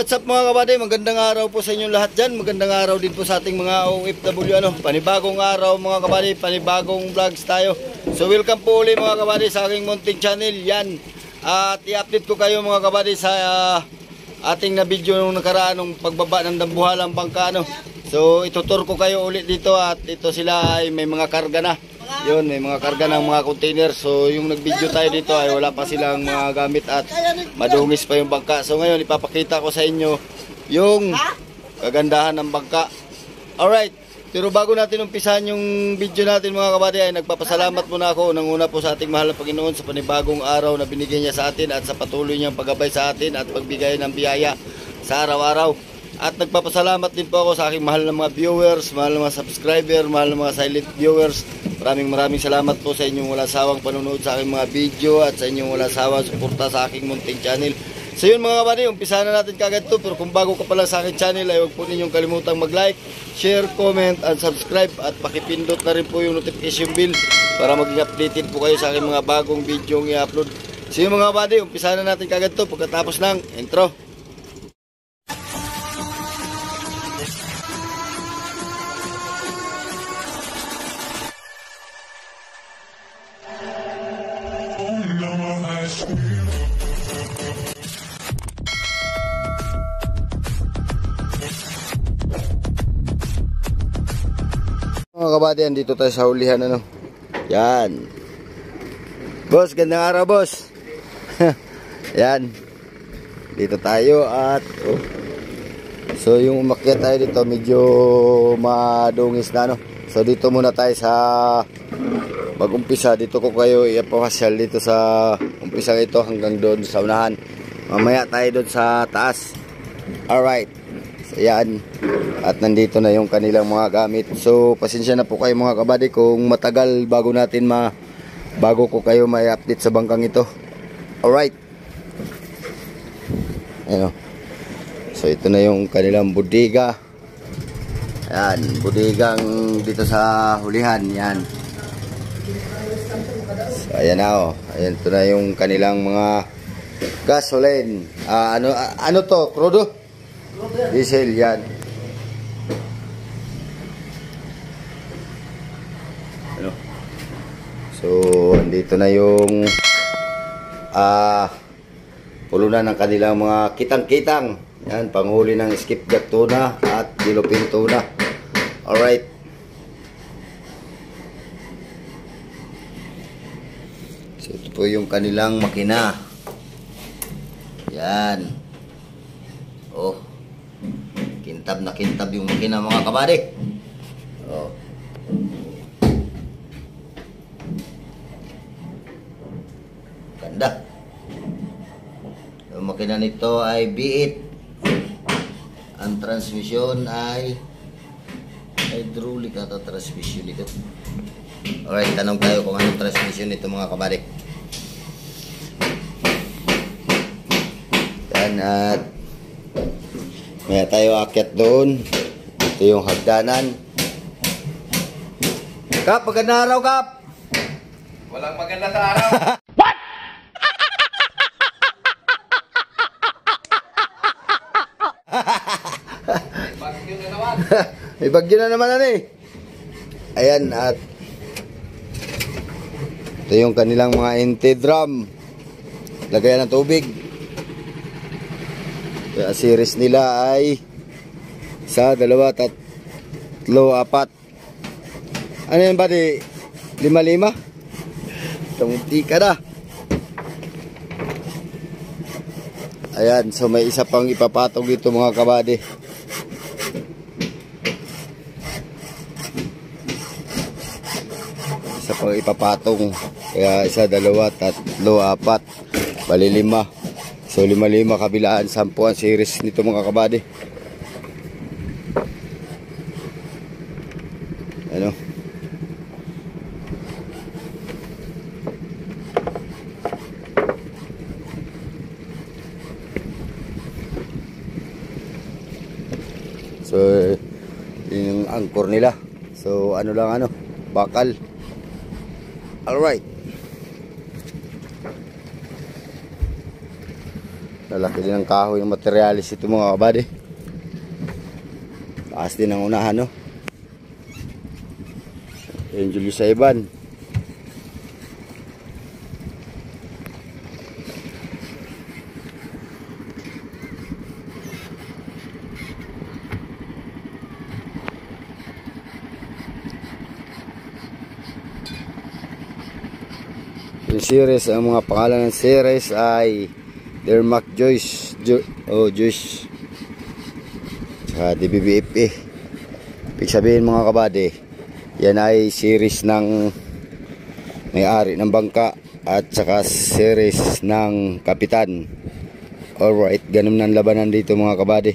what's up mga kabady? Magandang araw po sa inyong lahat dyan. Magandang araw din po sa ating mga OFW. Panibagong araw mga kabady, panibagong vlogs tayo. So welcome po ulit mga kabady sa aking munting channel. Yan. At i-update ko kayo mga kabady sa ating na video nung nakaraan ng pagbaba ng dambuhalang bangka. So itutur ko kayo ulit dito at ito sila ay may mga karga na. Yun, may mga karga ng mga container. So yung nag-video tayo dito ay wala pa silang mga gamit at madungis pa yung bangka. So ngayon ipapakita ko sa inyo yung kagandahan ng bangka. Alright, pero bago natin umpisahan yung video natin mga kabady ay nagpapasalamat muna ako unang-una po sa ating mahal na Panginoon sa panibagong araw na binigay niya sa atin at sa patuloy niyang paggabay sa atin at pagbigay ng biyaya sa araw-araw. At nagpapasalamat din po ako sa aking mahal na mga viewers, mahal na mga subscriber, mahal na mga silent viewers. Maraming salamat po sa inyong walang sawang panonood sa aking mga video at sa inyong walang sawang suporta sa aking munting channel. So yun mga kabady, umpisa na natin kagad to. Pero kung bago ka pala sa aking channel ay huwag po ninyong kalimutang mag-like, share, comment, and subscribe. At pakipindot na rin po yung notification bell para maging updated po kayo sa aking mga bagong video yung i-upload. So yun mga kabady, umpisa na natin kagad to pagkatapos ng intro. Mga kabady, dito tayo sa hulihan Yan. Boss, gandang araw boss. Yan. Dito tayo at so yung umakyat tayo dito medyo madungis na So dito muna tayo sa mag-umpisa. Dito ko kayo ipapasyal dito sa umpisa ito hanggang doon sa unahan. Mamaya tayo doon sa taas. Alright. So yan. At nandito na yung kanilang mga gamit. So pasensya na po kayo mga kabady kung matagal bago ko kayo may update sa bangkang ito. Alright. Ayun. So ito na yung kanilang bodega. Ayan, bodegang dito sa hulihan. Yan. So ayan na Ayan, ito na yung kanilang mga gasoline. Ano to? Crudo? Diesel, yan. So andito na yung pulunan ng kanilang mga kitang-kitang. Yan, panghuli ng skipjack tuna at dilupin tuna. Alright. So ito po yung kanilang makina. Yan. Kintab na kintab yung makina mga kabady. Ganda. Yung makina nito ay V8. Ang transmission ay hydraulic ata transmission nito. Alright, tanong tayo kung anong transmission nito mga kabady. Yan, at maya tayo akyat doon. Ito yung hagdanan. Kap, magandang araw Kap. Walang maganda sa araw. What? Bagyo na naman. May bagyo na naman Ayan, at ito yung kanilang mga anti-drum. Lagayan ng tubig. Kaya series nila ay 1, 2, 3, 4. Ano yan ba di? 5-5? Tumuti ka na. Ayan, so may isa pang ipapatong dito mga kabady. Isa pang ipapatong. Kaya 1, 2, 3, 4. Bali 5. So 5-5 kabilaan 10 ang series nito mga kabady. Ano? So yun yung angkor nila. So ano lang bakal. Alright. Lalaki din ang kahoy ng materialis ito mga kabady. Taas din ang unahan, no? Ayun, Julius Ivan. Yung series, ang mga pangalan ng series ay Dermac Joyce, Joyce, tsaka DBBFA. Ibig sabihin mga kabady, yan ay series ng may-ari ng bangka at saka series ng kapitan. Alright, ganun ng labanan dito mga kabady.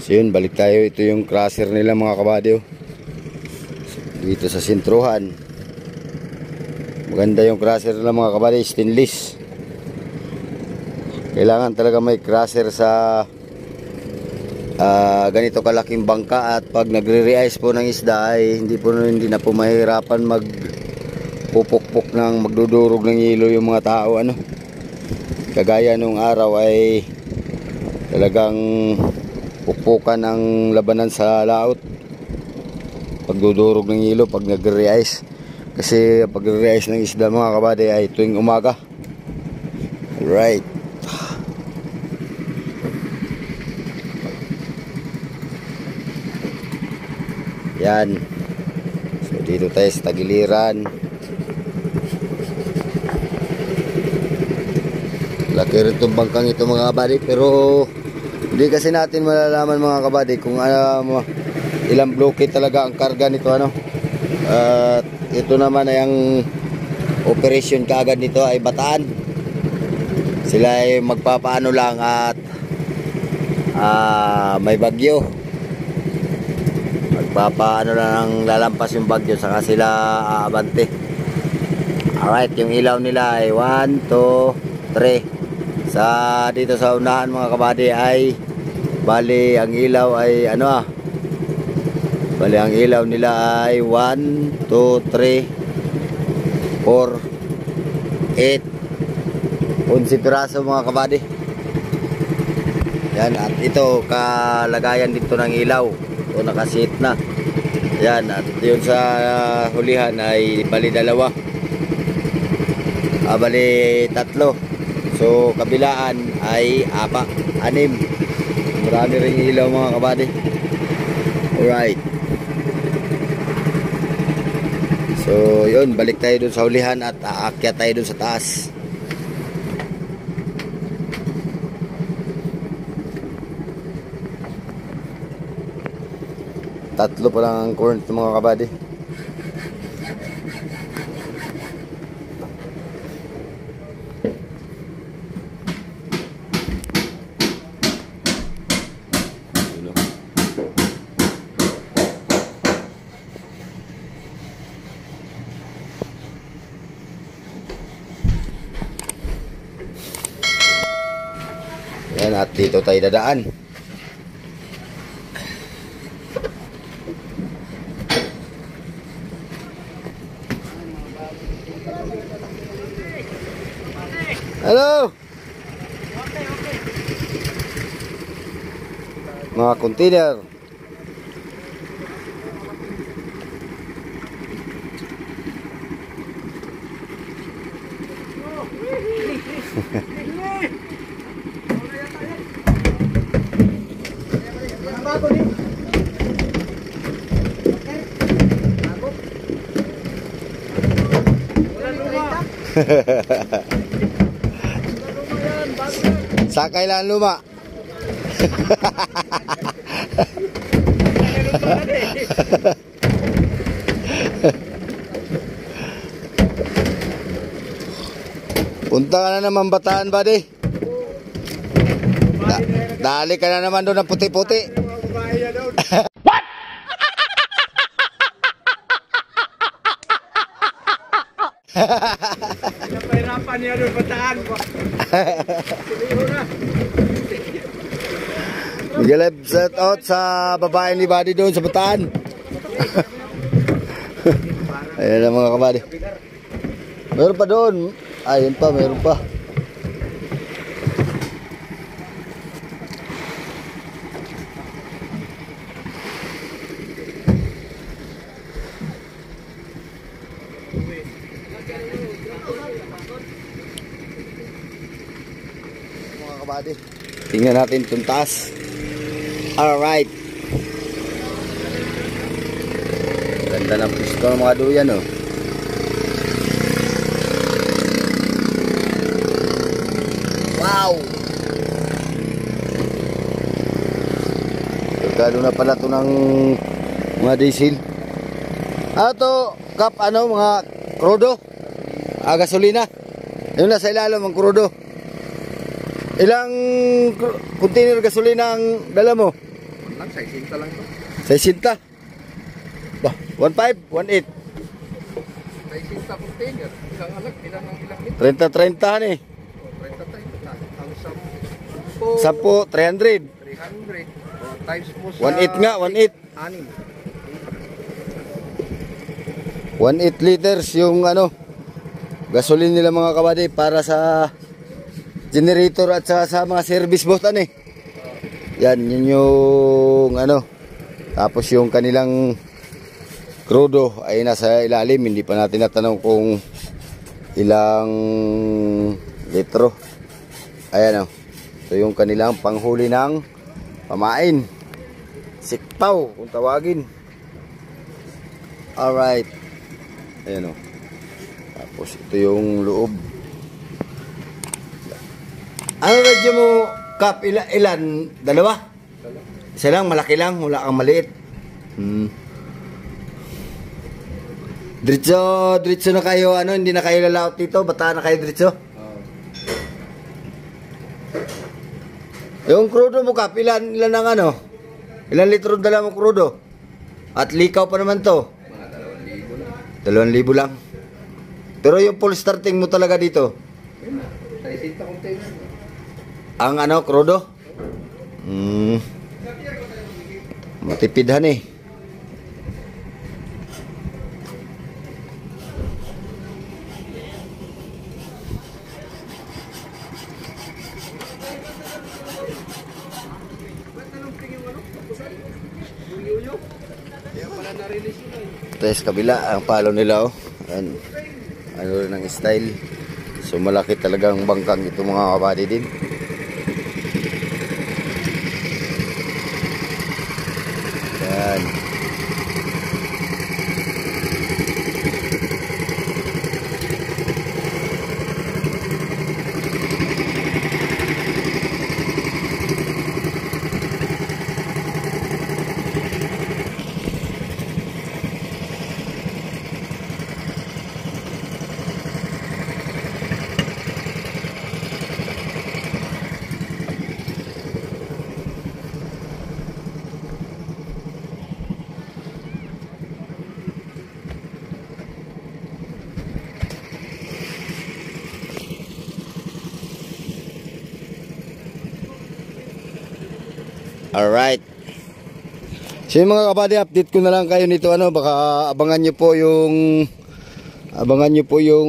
So yun, balik tayo. Ito yung crusher nila mga kabady, oh. Dito sa sentruhan. Maganda yung crusher nila mga kabady, stainless. Kailangan talaga may crusher sa ganito kalaking bangka. At pag nagre-re-ice po ng isda ay hindi na po mahirapan magpupukpok ng magdudurog ng yelo yung mga tao, ano. Kagaya nung araw ay talagang pukpukan ng labanan sa laot, pagdudurog ng yelo pag nagre-re-ice. Kasi pag nagre-re-ice ng isda mga kabady ay tuwing umaga. Alright, yan. So dito tayo sa tagiliran. Laki rin itong bangkang ito mga kabady, pero hindi kasi natin malalaman mga kabady kung ilang bloke talaga ang karga nito, ano. At ito naman ay ang operation kaagad nito ay Bataan. Sila ay magpapaano lang at may bagyo. Magpapaano lang lalampas yung bagyo saka sila aabante. Alright, yung ilaw nila ay 1, 2, 3. Dito sa unahan mga kabady ay bali ang ilaw ay bali ang ilaw nila ay 1, 2, 3, 4, 8, 11 piraso mga kabady. Yan, at ito kalagayan dito ng ilaw. Ito nakasit na. Yan, at yun sa hulihan ay bali 2. Bali 3. So kabilaan ay 6. Marami ring ilaw mga kabady. Alright. So yun, balik tayo dun sa hulihan at aakyat tayo dun sa taas. Tatlo pa lang ang current mga kabady. Yan, at dito tayo dadaan. Hello. Mga container. Sakay lang luma. Punta ka na naman Bataan, buddy. Dali ka na naman doon ng puti-puti. What? Napahirapan niya doon Bataan. Siliho na. Miguel, shout out sa babae ni Buddy doon sa Bataan. Ayan na mga kabady. Meron pa doon. Ayun pa, meron pa. Mga kabady, tingnan natin itong taas. Alright. Ganda ng pisto ng mga duyan, oh. Wow! Gado na pala ito ng mga diesel. Ano to, Kap, ano, mga krudo? Gasolina. Yun na sa ilalim ang krudo. Ilang container gasolina ang dala mo? Lang, 60 lang to. 60? Bah, 1.5? 1.8? 60 container. Ilang anak, ilang litro. 30-30 eh. 30 tayo. Ang 10, 300. 300. Times mo sa... 1.8 nga, 1.8. 1.8 liters yung ano, gasolina nila mga kabady para sa generator at sa mga service boat ano eh. Yan, yun yung ano. Tapos yung kanilang crudo ay nasa ilalim. Hindi pa natin natanong kung ilang litro. Ayan o. So yung kanilang panghuli ng pamain. Sikpaw kung tawagin. Alright. Ayan o. Tapos ito yung loob. Ano radyo mo, Kap? Ilan? Dalawa? Isa lang, malaki lang. Wala kang maliit. Diretso na kayo, ano? Hindi na kayo lalaot dito? Bata na kayo diretso? Yung crudo mo, Kap, ilan ang ano? Ilan litro dala mo crudo? At likaw pa naman to? Mga 2,000 2,000 lang. lang. Pero yung full starting mo talaga dito? 60 container. Ang ano, crudo? Matipidhan eh. Ito sa kabila, ang palo nila oh. Ano rin ang style. So malaki talagang bangkang ito mga kabady din. Yan. Alright. So yung mga kabady, update ko na lang kayo nito ano, baka abangan nyo po yung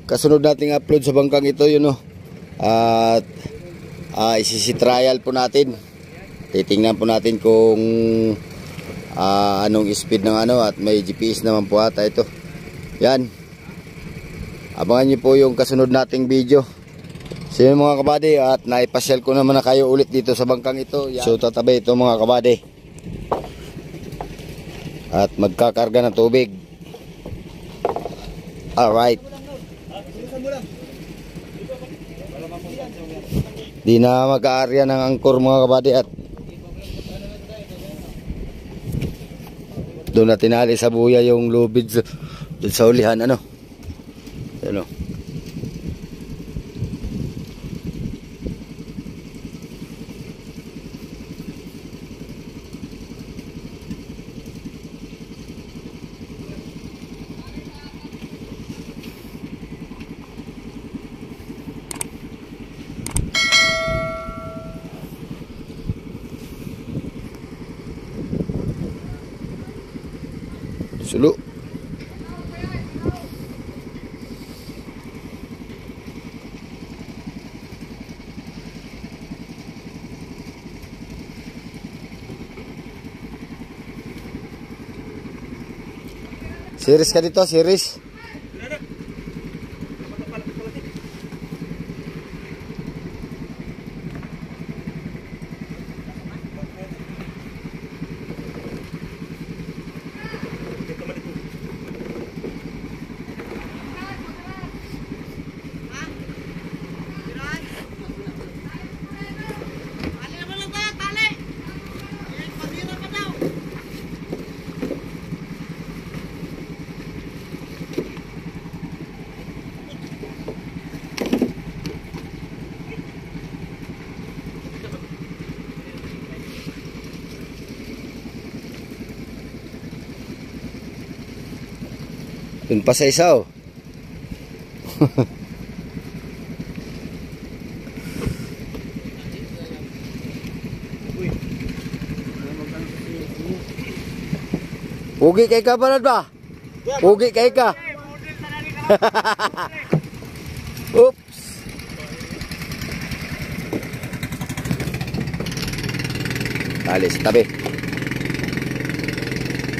kasunod nating upload sa bangkang ito yun no. At isisi-trial po natin. Titingnan po natin kung anong speed ng ano at may GPS naman po ata ito. Yan. Abangan nyo po yung kasunod nating video. So yun mga kabady, at naipasyal ko naman na kayo ulit dito sa bangkang ito. Yan. So tatabi ito mga kabady. At magkakarga ng tubig. Alright. Di na mag-aarya ng angkor mga kabady at doon na tinali sa buya yung lubid doon sa ulihan ano. Ano. Sulo. Series ka dito, series. Dun pa sa isa, oh. Pugi kay ka balad ba? Pugi kay ka. Oops. Tali sa tabi.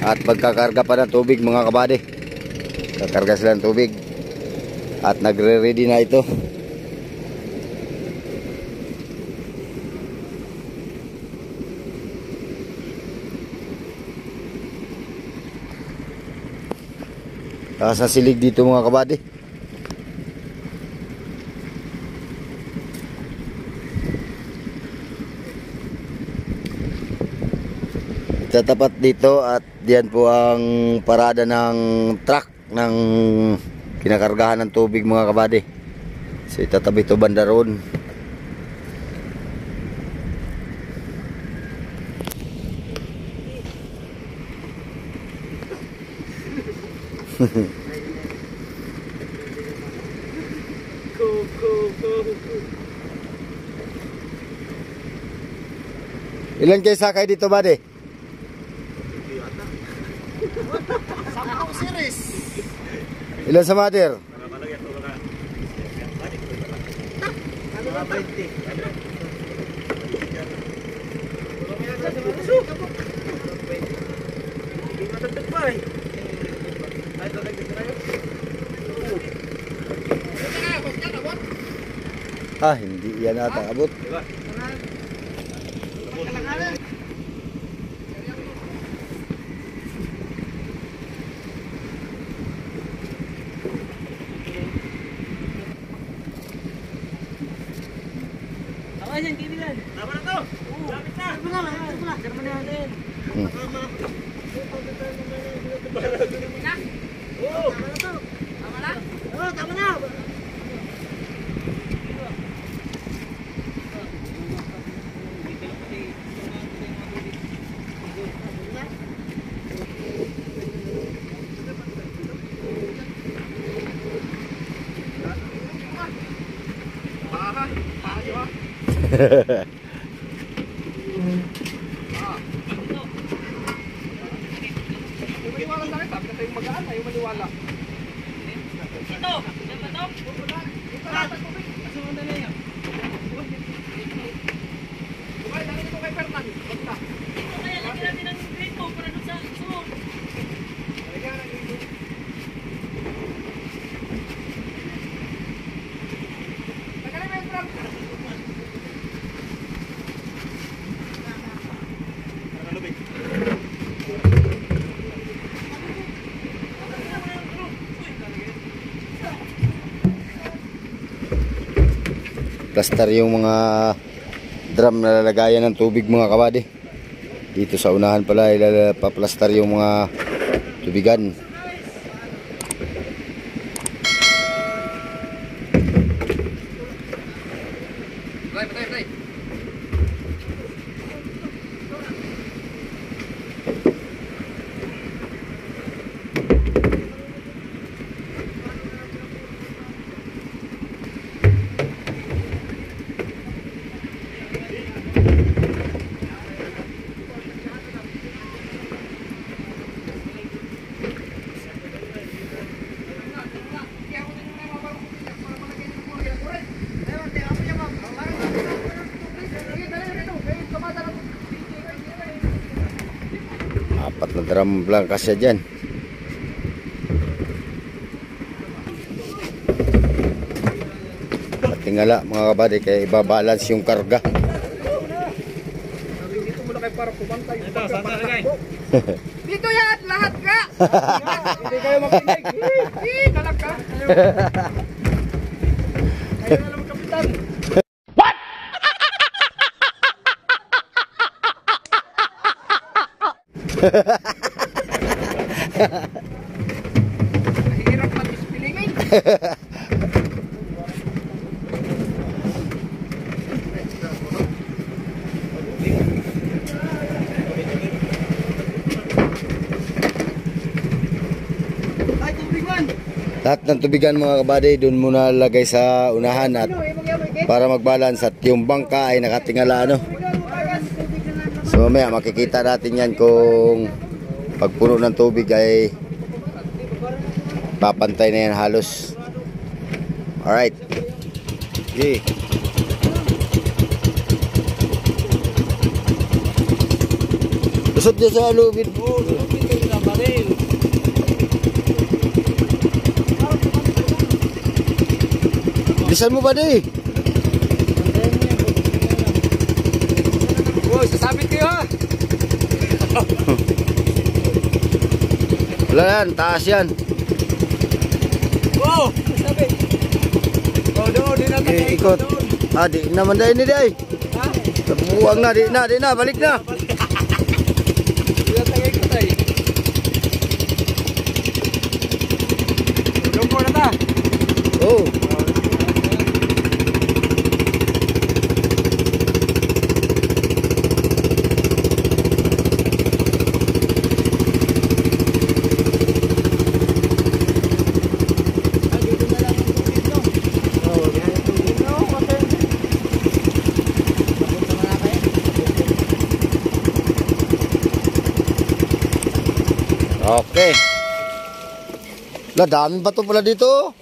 At magkakarga pa ng tubig mga kabady. Kakarga sila ng tubig. At nagre-ready na ito. Sa silig dito mga kabady. Tatapat dito at diyan po ang parada ng truck ng kinakargahan ng tubig mga kabady. So itatabi ito banda roon. Ilan kayo sakay dito bade? 10 series. Ilan sa mother? Ah, hindi yan ata abot. Ayan, kaibigan. Tama na to. Lapit na. Ito na. Karma na natin. Oo. Tama na to. Tama na? Oo, tama na. Maniwala sa akin, sabi na sa'yo magaan, ayaw maniwala. Ito. Yan ba to? Ito lahat ang tubig. Kasunod na yan. Bukay, dali ito kay Fernan. Basta. Ito kaya lagyan natin ng grito para doon sa susunod. Halika na dito. Tagalin mo yung truck. Plastar yung mga drum na lalagayan ng tubig mga kabady. Dito sa unahan pala paplastar yung mga tubigan. Patay. Apat na drum lang kasi dyan. At tingala mga kabady, kaya ibabalance yung karga. Dito muna kayo para pumantay. Ito, saan talagay? Dito yan, lahat ka! Hindi kayo makinig. Dalag ka. Kayo na lang kapitan. Mahirap mag-ispilingin. Ay, tubigan! Lahat ng tubigan mga kabady, doon muna lagay sa unahan at para mag-balance at yung bangka ay nakatingala ano. So mamaya makikita natin yan kung pagpuno ng tubig ay papantay na yan halos. Alright. Okay. Lusot niya sa lubid. Bilisan mo ba di? Uy, sasabit kayo ha! Wala yan, taas yan. Oh! Sabit! Oh, doon, di na tayo. Ikot. Ah, di naman dahil ni day. Ha? Buwang na, di na, balik na. Di na tayo ikot ay. Tulong ko na ta. Oh. Okay. La, daming bato pala dito.